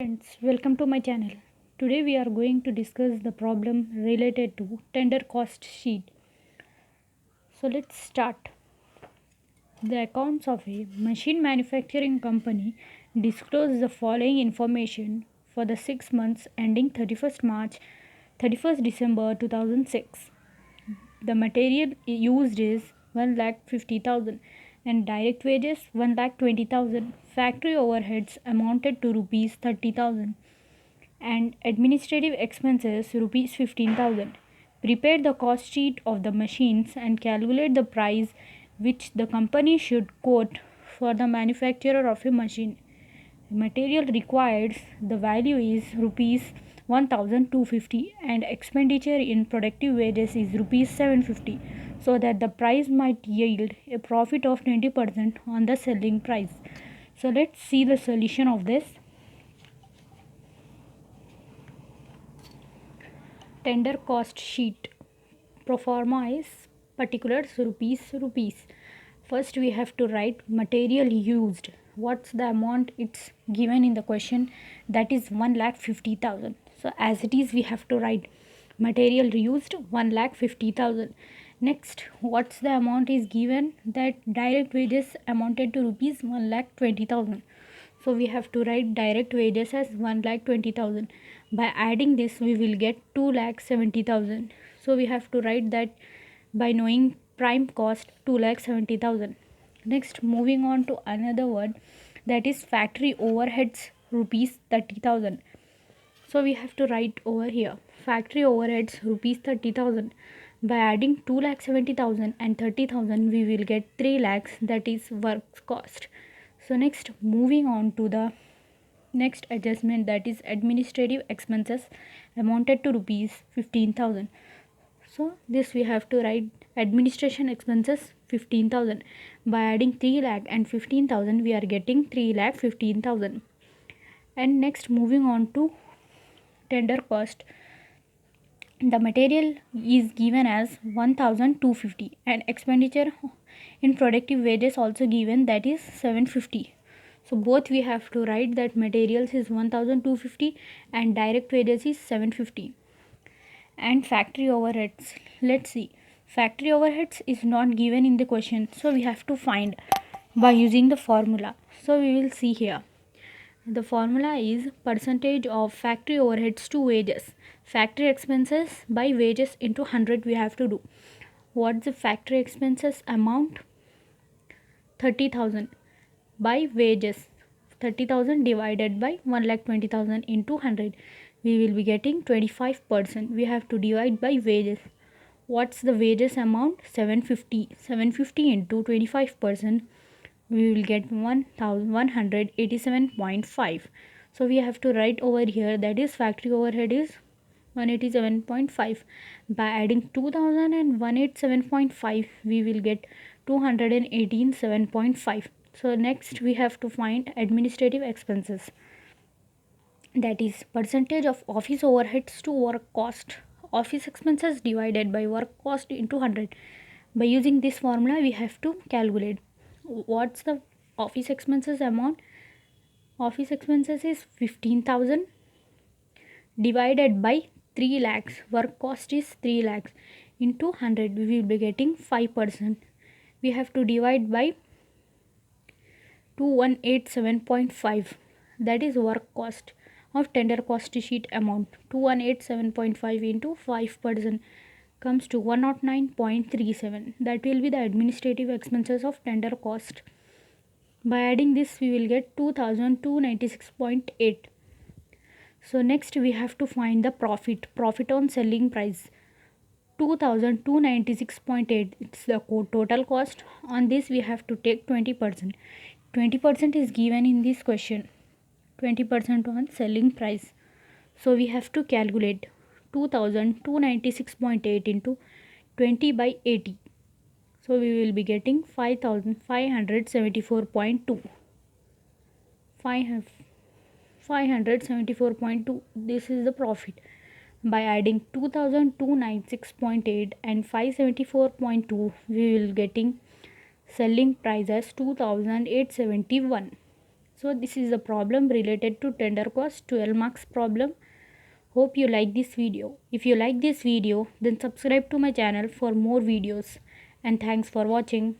Friends, welcome to my channel. Today we are going to discuss the problem related to tender cost sheet. So let's start. The accounts of a machine manufacturing company disclose the following information for the 6 months ending 31st March 31st December 2006. The material used is 1,50,000 and direct wages 1,20,000. Factory overheads amounted to rupees 30,000 and administrative expenses rupees 15,000. Prepare the cost sheet of the machines and calculate the price which the company should quote for the manufacturer of a machine. Material required, the value is rupees 1250 and expenditure in productive wages is rupees 750, so that the price might yield a profit of 20% on the selling price. So let's see the solution of this. Tender cost sheet. Pro forma is particulars rupees. First we have to write material used. What's the amount? It's given in the question, that is 1,50,000. So as it is we have to write material used 1,50,000. Next, what's the amount is given? That direct wages amounted to rupees 1,20,000. So we have to write direct wages as 1,20,000. By adding this we will get 2,70,000. So we have to write that by knowing prime cost 2,70,000. Next, moving on to another word, that is factory overheads rupees 30,000. So we have to write over here factory overheads rupees 30,000. By adding 2,70,000 and 30,000 we will get 3 lakhs, that is work cost. So next, moving on to the next adjustment, that is administrative expenses amounted to rupees 15,000. So this we have to write administration expenses 15,000. By adding 3 lakh and 15,000 we are getting 3 lakh 15,000. And next, moving on to tender cost, the material is given as 1,250 and expenditure in productive wages also given, that is 750. So both we have to write that materials is 1,250 and direct wages is 750. And factory overheads, let's see, factory overheads is not given in the question, so we have to find by using the formula. So we will see here. The formula is percentage of factory overheads to wages. Factory expenses by wages into 100 we have to do. What's the factory expenses amount? 30,000 by wages. 30,000 divided by 1,20,000 into 100. We will be getting 25%. We have to divide by wages. What's the wages amount? 750. 750 into 25%. We will get 1,187.5. So we have to write over here, that is factory overhead is 187.5. By adding 2,000 and 187.5 we will get 218.7.5. So next we have to find administrative expenses, that is percentage of office overheads to work cost. Office expenses divided by work cost into 100. By using this formula we have to calculate what's the office expenses amount. Office expenses is 15,000 divided by 3 lakhs. Work cost is 3 lakhs into 100. We will be getting 5%. We have to divide by 2187.5, that is work cost of tender cost sheet amount. 2187.5 into 5% comes to 109.37. That will be the administrative expenses of tender cost. By adding this we will get 2,296.8. So next we have to find the profit on selling price. 2,296.8, it's the total cost. On this we have to take 20%. 20% is given in this question, 20% on selling price. So we have to calculate 2,296.8 into 20 by 80. So we will be getting 5,574.2. 574.2, this is the profit. By adding 2,296.8 and 574.2 we will getting selling price as 2,871. So this is the problem related to tender cost 12 marks problem. Hope you like this video. If you like this video, then subscribe to my channel for more videos, and thanks for watching.